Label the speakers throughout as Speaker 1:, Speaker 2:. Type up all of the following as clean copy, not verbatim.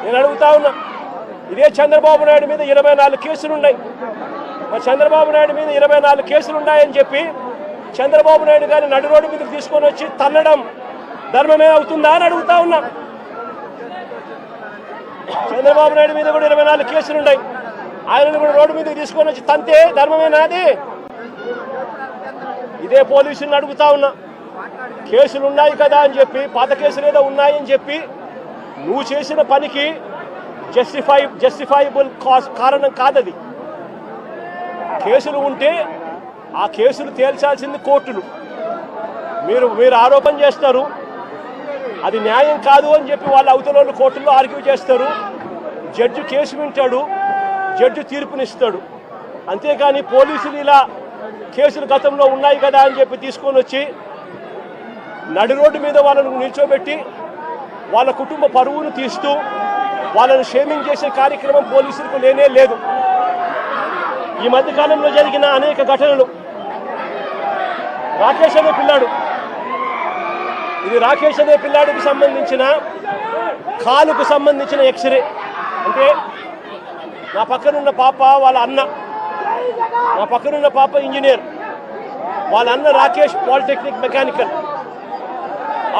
Speaker 1: నేను అడుగుతా ఉన్నా, ఇదే చంద్రబాబు నాయుడు మీద 24 కేసులు ఉన్నాయి. మరి చంద్రబాబు నాయుడు మీద 24 కేసులు ఉన్నాయని చెప్పి చంద్రబాబు నాయుడు గారిని నడి రోడ్డు మీదకి తీసుకొని వచ్చి తన్నడం ధర్మమే అవుతుందా అని అడుగుతా ఉన్నా. చంద్రబాబు నాయుడు మీద కూడా 24 కేసులు ఉన్నాయి. ఆయనను కూడా రోడ్డు మీదకి తీసుకొని వచ్చి తంతే ధర్మమేనాది? ఇదే పోలీసులను అడుగుతా ఉన్నా, కేసులు ఉన్నాయి కదా అని చెప్పి, పాత కేసులు ఏదో ఉన్నాయని చెప్పి నువ్వు చేసిన పనికి జస్టిఫైబుల్ కారణం కాదది. కేసులు ఉంటే ఆ కేసులు తేల్చాల్సింది కోర్టులు. మీరు ఆరోపణ చేస్తారు, అది న్యాయం కాదు అని చెప్పి వాళ్ళ అవతల కోర్టుల్లో ఆర్గ్యూ చేస్తారు. జడ్జి కేసు వింటాడు, జడ్జి తీర్పునిస్తాడు. అంతేకాని పోలీసులు ఇలా కేసులు గతంలో ఉన్నాయి కదా అని చెప్పి తీసుకొని వచ్చి నడి రోడ్డు మీద వాళ్ళను నిల్చోబెట్టి వాళ్ళ కుటుంబ పరువును తీస్తూ వాళ్ళను షేమింగ్ చేసే కార్యక్రమం పోలీసులకు లేనే లేదు. ఈ మధ్యకాలంలో జరిగిన అనేక ఘటనలు, రాకేష్ అనే పిల్లాడు, ఇది రాకేష్ అనే పిల్లాడికి సంబంధించిన కాలుకు సంబంధించిన ఎక్స్రే. అంటే నా పక్కనున్న పాప వాళ్ళ అన్న, నా పక్కనున్న పాప ఇంజనీర్, వాళ్ళ అన్న రాకేష్ పాలిటెక్నిక్ మెకానికల్.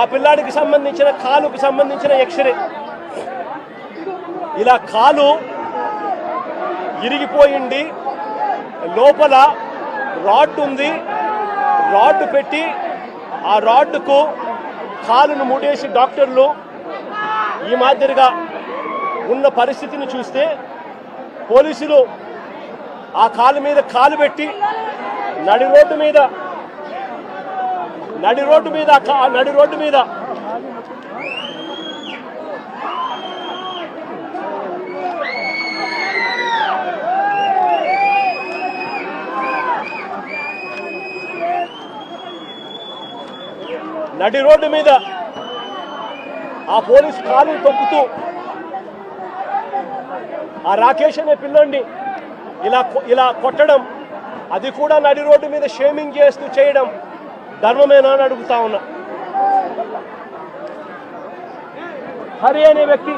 Speaker 1: ఆ పిల్లాడికి సంబంధించిన కాలుకు సంబంధించిన ఎక్స్రే. ఇలా కాలు ఇరిగిపోయింది, లోపల రాడ్ ఉంది, రాడ్ పెట్టి ఆ రాడ్కు కాలును ముడేసి డాక్టర్లు ఈ మాదిరిగా ఉన్న పరిస్థితిని చూస్తే పోలీసులు ఆ కాలు మీద కాలు పెట్టి నడి రోడ్డు మీద ఆ పోలీసు కాలు తొక్కుతూ ఆ రాకేష్ అనే పిల్లోడిని ఇలా కొట్టడం, అది కూడా నడి రోడ్డు మీద షేమింగ్ చేస్తూ చేయడం ధర్మమేనా అని అడుగుతా ఉన్నా. హరి అనే వ్యక్తి,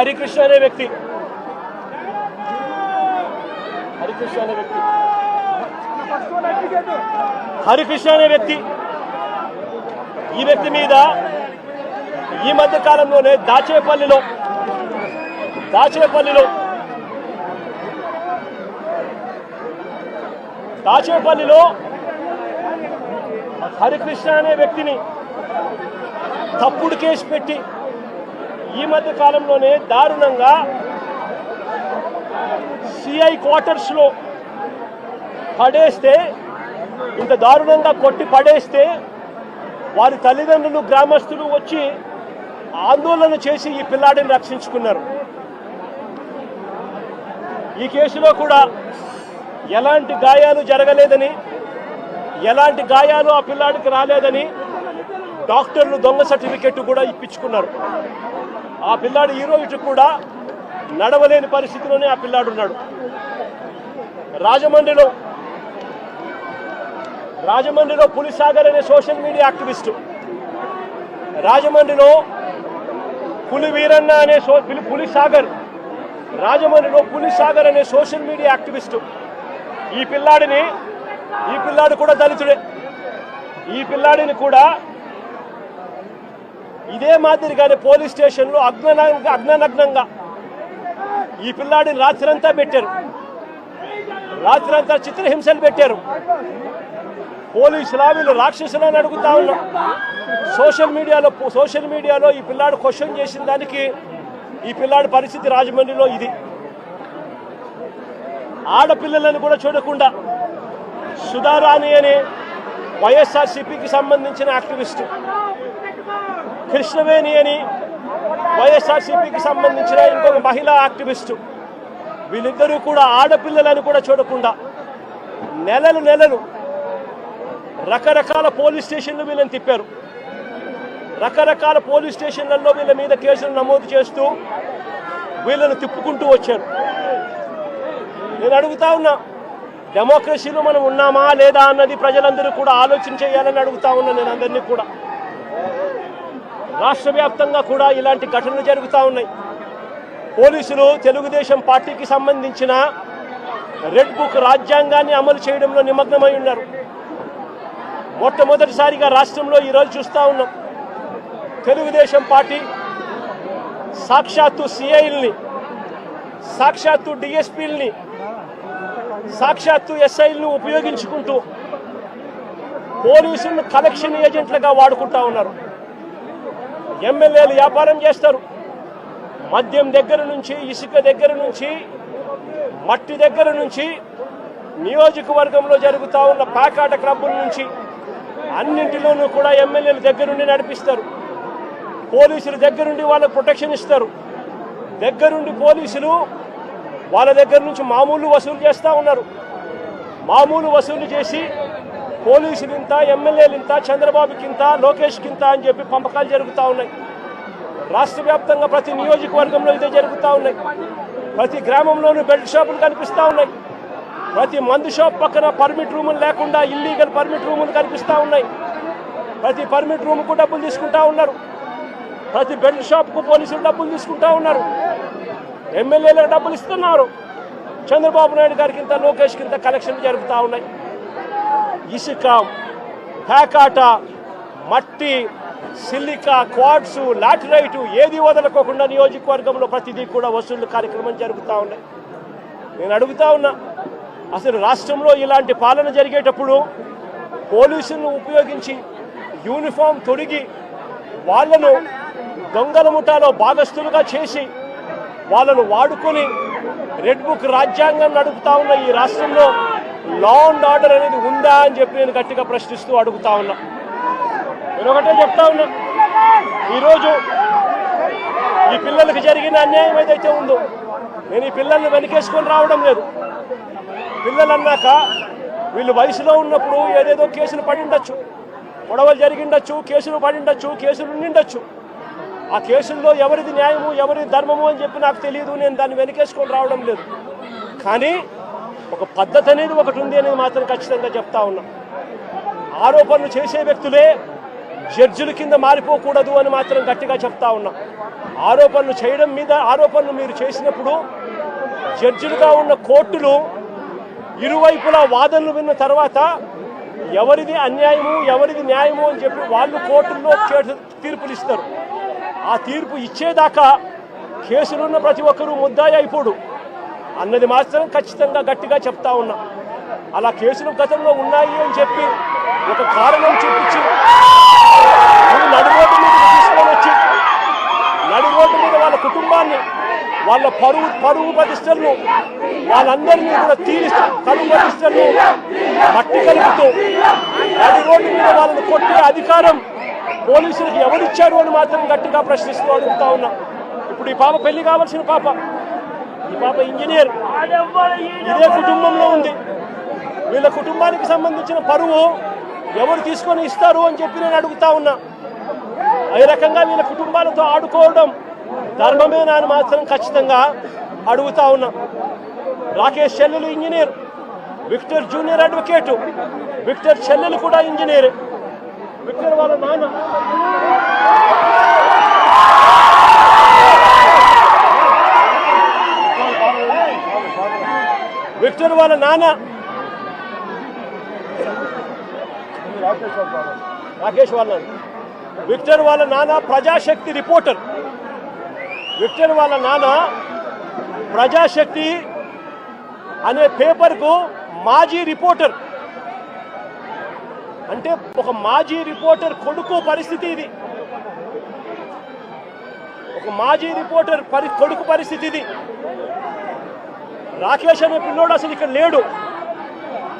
Speaker 1: హరికృష్ణ అనే వ్యక్తి ఈ వ్యక్తి మీద ఈ మధ్య కాలంలోనే దాచేపల్లిలో హరికృష్ణ అనే వ్యక్తిని తప్పుడు కేసు పెట్టి ఈ మధ్య కాలంలోనే దారుణంగా సిఐ క్వార్టర్స్ లో పడేస్తే, ఇంత దారుణంగా కొట్టి పడేస్తే వారి తల్లిదండ్రులు, గ్రామస్తులు వచ్చి ఆందోళన చేసి ఈ పిల్లాడిని రక్షించుకున్నారు. ఈ కేసులో కూడా ఎలాంటి గాయాలు జరగలేదని, ఎలాంటి గాయాలు ఆ పిల్లాడికి రాలేదని డాక్టర్లు దొంగ సర్టిఫికెట్ కూడా ఇప్పించుకున్నారు. ఆ పిల్లాడు ఈ రోజు కూడా నడవలేని పరిస్థితిలోనే ఆ పిల్లాడు ఉన్నాడు. రాజమండ్రిలో పులిసాగర్ అనే సోషల్ మీడియా యాక్టివిస్టు, రాజమండ్రిలో పులివీరన్న అనే రాజమండ్రిలో పులిసాగర్ అనే సోషల్ మీడియా యాక్టివిస్టు ఈ పిల్లాడు కూడా దళితుడే. ఈ పిల్లాడిని కూడా ఇదే మాదిరిగానే పోలీస్ స్టేషన్లో అగ్ననగ్నంగా ఈ పిల్లాడిని రాత్రంతా పెట్టారు, రాత్రంతా చిత్రహింసలు పెట్టారు. పోలీసులా వీళ్ళు రాక్షసులని అడుగుతా ఉన్నాం. సోషల్ మీడియాలో ఈ పిల్లాడు క్వశ్చన్ చేసిన దానికి ఈ పిల్లాడి పరిస్థితి రాజమండ్రిలో ఇది. ఆడపిల్లలను కూడా చూడకుండా సుధారాణి అనే వైఎస్ఆర్సీపీకి సంబంధించిన యాక్టివిస్టు, కృష్ణవేణి అని వైఎస్ఆర్సీపీకి సంబంధించిన ఇంకొక మహిళా యాక్టివిస్టు, వీళ్ళిద్దరూ కూడా ఆడపిల్లలను కూడా చూడకుండా నెలలు రకరకాల పోలీస్ స్టేషన్లు వీళ్ళని తిప్పారు. రకరకాల పోలీస్ స్టేషన్లలో వీళ్ళ మీద కేసులు నమోదు చేస్తూ వీళ్ళను తిప్పుకుంటూ వచ్చారు. నేను అడుగుతా ఉన్నా, డెమోక్రసీలో మనం ఉన్నామా లేదా అన్నది ప్రజలందరూ కూడా ఆలోచన చేయాలని అడుగుతా ఉన్నాను నేను అందరినీ కూడా. రాష్ట్ర వ్యాప్తంగా కూడా ఇలాంటి ఘటనలు జరుగుతూ ఉన్నాయి. పోలీసులు తెలుగుదేశం పార్టీకి సంబంధించిన రెడ్ బుక్ రాజ్యాంగాన్ని అమలు చేయడంలో నిమగ్నమై ఉన్నారు. మొట్టమొదటిసారిగా రాష్ట్రంలో ఈరోజు చూస్తూ ఉన్నాం. తెలుగుదేశం పార్టీ సాక్షాత్తు సిఐల్ని, సాక్షాత్తు డిఎస్పీల్ని, సాక్షాత్తు ఎస్ఐల్ని ఉపయోగించుకుంటూ పోలీసులను కలెక్షన్ ఏజెంట్లుగా వాడుకుంటా ఉన్నారు. ఎమ్మెల్యేలు వ్యాపారం చేస్తారు. మద్యం దగ్గర నుంచి, ఇసుక దగ్గర నుంచి, మట్టి దగ్గర నుంచి, నియోజకవర్గంలో జరుగుతూ ఉన్న పాకాట క్లబ్బుల నుంచి అన్నింటిలోనూ కూడా ఎమ్మెల్యేల దగ్గరుండి నడిపిస్తారు. పోలీసుల దగ్గరుండి వాళ్ళకు ప్రొటెక్షన్ ఇస్తారు. దగ్గరుండి పోలీసులు వాళ్ళ దగ్గర నుంచి మామూలు వసూలు చేస్తూ ఉన్నారు. మామూలు వసూలు చేసి పోలీసులు ఇంత, ఎమ్మెల్యేలు ఇంత, చంద్రబాబుకి ఇంత, లోకేష్కి ఇంత అని చెప్పి పంపకాలు జరుగుతూ ఉన్నాయి. రాష్ట్ర వ్యాప్తంగా ప్రతి నియోజకవర్గంలో ఇదే జరుగుతూ ఉన్నాయి. ప్రతి గ్రామంలోనూ బెల్ట్ షాపులు కనిపిస్తూ ఉన్నాయి. ప్రతి మందు షాప్ పక్కన పర్మిట్ రూములు లేకుండా ఇల్లీగల్ పర్మిట్ రూములు కనిపిస్తూ ఉన్నాయి. ప్రతి పర్మిట్ రూమ్కు డబ్బులు తీసుకుంటా ఉన్నారు. ప్రతి బెల్ట్ షాప్కు పోలీసులు డబ్బులు తీసుకుంటా ఉన్నారు. ఎమ్మెల్యేలకు డబ్బులు ఇస్తున్నారు. చంద్రబాబు నాయుడు గారికి ఇంత, లోకేష్కి ఇంత కలెక్షన్లు జరుగుతూ ఉన్నాయి. ఇసుక, ప్యాకాట, మట్టి, సిలికా, క్వాడ్స్, లాటరైటు ఏది వదలకోకుండా నియోజకవర్గంలో ప్రతిదీ కూడా వసూళ్లు కార్యక్రమం జరుగుతూ ఉన్నాయి. నేను అడుగుతా ఉన్నా, అసలు రాష్ట్రంలో ఇలాంటి పాలన జరిగేటప్పుడు పోలీసులను ఉపయోగించి యూనిఫామ్ తొడిగి వాళ్ళను దొంగల ముఠాలో భాగస్థులుగా చేసి వాళ్ళను వాడుకొని రెడ్ బుక్ రాజ్యాంగం నడుపుతా ఉన్న ఈ రాష్ట్రంలో లా అండ్ ఆర్డర్ అనేది ఉందా అని చెప్పి నేను గట్టిగా ప్రశ్నిస్తూ అడుగుతా ఉన్నా. నేను ఒకటే చెప్తా ఉన్నా, ఈరోజు ఈ పిల్లలకు జరిగిన అన్యాయం ఏదైతే ఉందో నేను ఈ పిల్లల్ని వెనకేసుకొని రావడం లేదు. పిల్లలు అన్నాక వీళ్ళు వయసులో ఉన్నప్పుడు ఏదేదో కేసులు పడిండొచ్చు, గొడవలు జరిగిండొచ్చు, కేసులు పడిండొచ్చు, కేసులు ఉండిండొచ్చు. ఆ కేసుల్లో ఎవరిది న్యాయము, ఎవరిది ధర్మము అని చెప్పి నాకు తెలియదు. నేను దాన్ని వెనకేసుకొని రావడం లేదు. కానీ ఒక పద్ధతి అనేది ఒకటి ఉంది అనేది మాత్రం ఖచ్చితంగా చెప్తా ఉన్నా. ఆరోపణలు చేసే వ్యక్తులే జడ్జిల కింద మారిపోకూడదు అని మాత్రం గట్టిగా చెప్తా ఉన్నా. ఆరోపణలు చేయడం మీద ఆరోపణలు మీరు చేసినప్పుడు జడ్జిలుగా ఉన్న కోర్టులు ఇరువైపులా వాదనలు విన్న తర్వాత ఎవరిది అన్యాయము, ఎవరిది న్యాయము అని చెప్పి వాళ్ళు కోర్టుల్లో తీర్పులు ఇస్తారు. ఆ తీర్పు ఇచ్చేదాకా కేసులున్న ప్రతి ఒక్కరూ ముద్దాయి అయిపోడు అన్నది మాత్రం ఖచ్చితంగా గట్టిగా చెప్తా ఉన్నా. అలా కేసులు గతంలో ఉన్నాయి అని చెప్పి ఒక కారణం చూపించి నడి రోడ్డు మీద తీసుకొని వచ్చి నడి రోడ్డు మీద వాళ్ళ కుటుంబాన్ని, వాళ్ళ పరువు ప్రతిష్టలను, వాళ్ళందరినీ కూడా తీరుస్తూ పరువు ప్రతిష్టలను మట్టి కలుపుతూ నడి రోడ్డు మీద వాళ్ళని కొట్టే అధికారం పోలీసులకు ఎవరిచ్చారు అని మాత్రం గట్టిగా ప్రశ్నిస్తూ అడుగుతా ఉన్నా. ఇప్పుడు ఈ పాప పెళ్లి కావాల్సిన పాప, ఈ పాప ఇంజనీర్, ఇదే కుటుంబంలో ఉంది. వీళ్ళ కుటుంబానికి సంబంధించిన పరువు ఎవరు తీసుకొని ఇస్తారు అని చెప్పి నేను అడుగుతా ఉన్నా. ఈ రకంగా వీళ్ళ కుటుంబాలతో ఆడుకోవడం ధర్మమేనా అని మాత్రం ఖచ్చితంగా అడుగుతా ఉన్నా. రాకేష్ చెల్లెలు engineer, Victor junior advocate, Victor చెల్లెలు కూడా ఇంజనీర్, విక్టర్ వాళ్ళ నాన్న రాకేష్ వాళ్ళ విక్టర్ వాళ్ళ నాన్న ప్రజాశక్తి రిపోర్టర్. విక్టర్ వాళ్ళ నాన్న ప్రజాశక్తి అనే పేపర్కు మాజీ రిపోర్టర్. అంటే ఒక మాజీ రిపోర్టర్ కొడుకు పరిస్థితి ఇది. ఒక మాజీ రిపోర్టర్ కొడుకు పరిస్థితి ఇది. రాకేష్ అనే పిల్లోడు అసలు ఇక్కడ లేడు.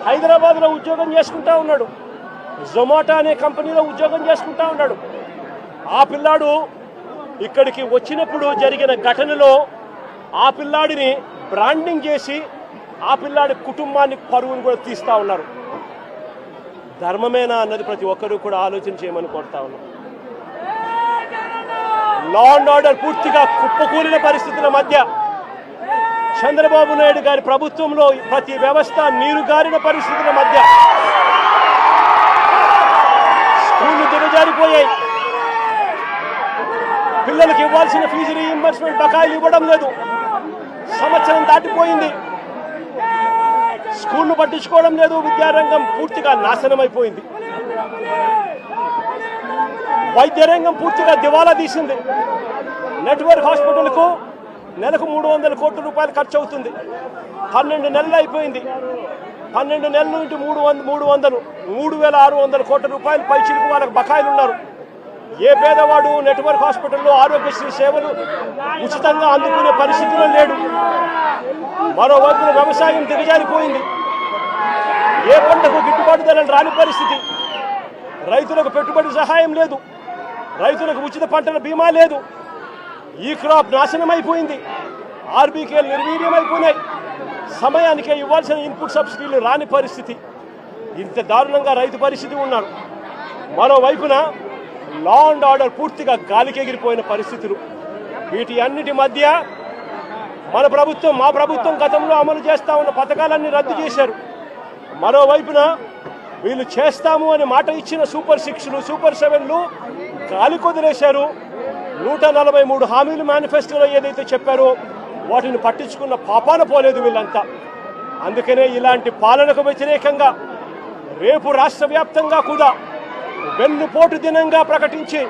Speaker 1: హైదరాబాద్లో ఉద్యోగం చేసుకుంటా ఉన్నాడు. జొమాటో అనే కంపెనీలో ఉద్యోగం చేసుకుంటా ఉన్నాడు. ఆ పిల్లాడు ఇక్కడికి వచ్చినప్పుడు జరిగిన ఘటనలో ఆ పిల్లాడిని బ్రాండింగ్ చేసి ఆ పిల్లాడి కుటుంబాన్ని పరువును కూడా తీస్తూ ఉన్నారు. ధర్మమేనా అన్నది ప్రతి ఒక్కరూ కూడా ఆలోచన చేయమని కోరుతా ఉన్నారు. లా అండ్ ఆర్డర్ పూర్తిగా కుప్పకూలిన పరిస్థితుల మధ్య చంద్రబాబు నాయుడు గారి ప్రభుత్వంలో ప్రతి వ్యవస్థ నీరుగారిన పరిస్థితుల మధ్య స్కూళ్లు దిగజారిపోయాయి. పిల్లలకు ఇవ్వాల్సిన ఫీజు రీయింబర్స్మెంట్ బకాయిలు ఇవ్వడం లేదు. సంవత్సరం దాటిపోయింది, స్కూళ్లు పట్టించుకోవడం లేదు. విద్యారంగం పూర్తిగా నాశనం అయిపోయింది. వైద్య రంగం పూర్తిగా దివాలా తీసింది. నెట్వర్క్ హాస్పిటల్కు నెలకు 300 కోట్ల రూపాయలు ఖర్చు అవుతుంది. 12 నెలలు అయిపోయింది. 12 నెలల నుండి 300 3,600 కోట్ల రూపాయలు పైచిలకు వాళ్ళకి బకాయిలు ఉన్నారు. ఏ పేదవాడు నెట్వర్క్ హాస్పిటల్లో ఆరోగ్యశ్రీ సేవలు ఉచితంగా అందుకునే పరిస్థితిలో లేడు. మరోవైపున వ్యవసాయం దిగజారిపోయింది. ఏ పంటకు గిట్టుబాటు ధరలు రాని పరిస్థితి. రైతులకు పెట్టుబడి సహాయం లేదు. రైతులకు ఉచిత పంటల బీమా లేదు. ఈ క్రాప్ నాశనం అయిపోయింది. ఆర్బీకేలు నిర్వీర్యమైపోయినాయి. సమయానికే ఇవ్వాల్సిన ఇన్పుట్ సబ్సిడీలు రాని పరిస్థితి. ఇంత దారుణంగా రైతు పరిస్థితి ఉన్నారు. మరోవైపున లా అండ్ ఆర్డర్ పూర్తిగా గాలికెగిరిపోయిన పరిస్థితులు. వీటి అన్నిటి మధ్య మా ప్రభుత్వం గతంలో అమలు చేస్తా ఉన్న పథకాలన్నీ రద్దు చేశారు. మరోవైపున వీళ్ళు చేస్తాము అని మాట ఇచ్చిన సూపర్ 6లు సూపర్ 7లు గాలి కొదిలేశారు. 143 హామీలు మేనిఫెస్టోలో ఏదైతే చెప్పారో వాటిని పట్టించుకున్న పాపాన పోలేదు వీళ్ళంతా. అందుకనే ఇలాంటి పాలనకు వ్యతిరేకంగా రేపు రాష్ట్ర వ్యాప్తంగా కూడా వెన్నుపోటు దినంగా ప్రకటించి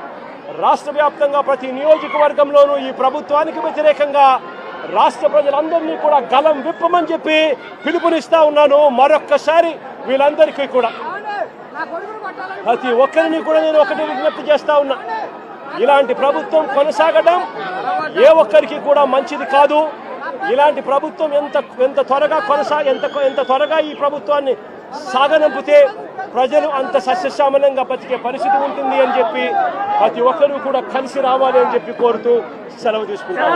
Speaker 1: రాష్ట్ర వ్యాప్తంగా ప్రతి నియోజకవర్గంలోనూ ఈ ప్రభుత్వానికి వ్యతిరేకంగా రాష్ట్ర ప్రజలందరినీ కూడా గలం విప్పమని చెప్పి పిలుపునిస్తా ఉన్నాను. మరొక్కసారి వీళ్ళందరికీ కూడా ప్రతి ఒక్కరిని కూడా నేను ఒకటి విజ్ఞప్తి చేస్తా ఉన్నా. ఇలాంటి ప్రభుత్వం కొనసాగడం ఏ ఒక్కరికి కూడా మంచిది కాదు. ఇలాంటి ప్రభుత్వం ఎంత త్వరగా ఈ ప్రభుత్వాన్ని సాగనంపితే ప్రజలు అంత సస్యశ్యామలంగా బతికే పరిస్థితి ఉంటుంది అని చెప్పి ప్రతి ఒక్కరూ కూడా కలిసి రావాలి అని చెప్పి కోరుతూ సెలవు తీసుకుంటారు.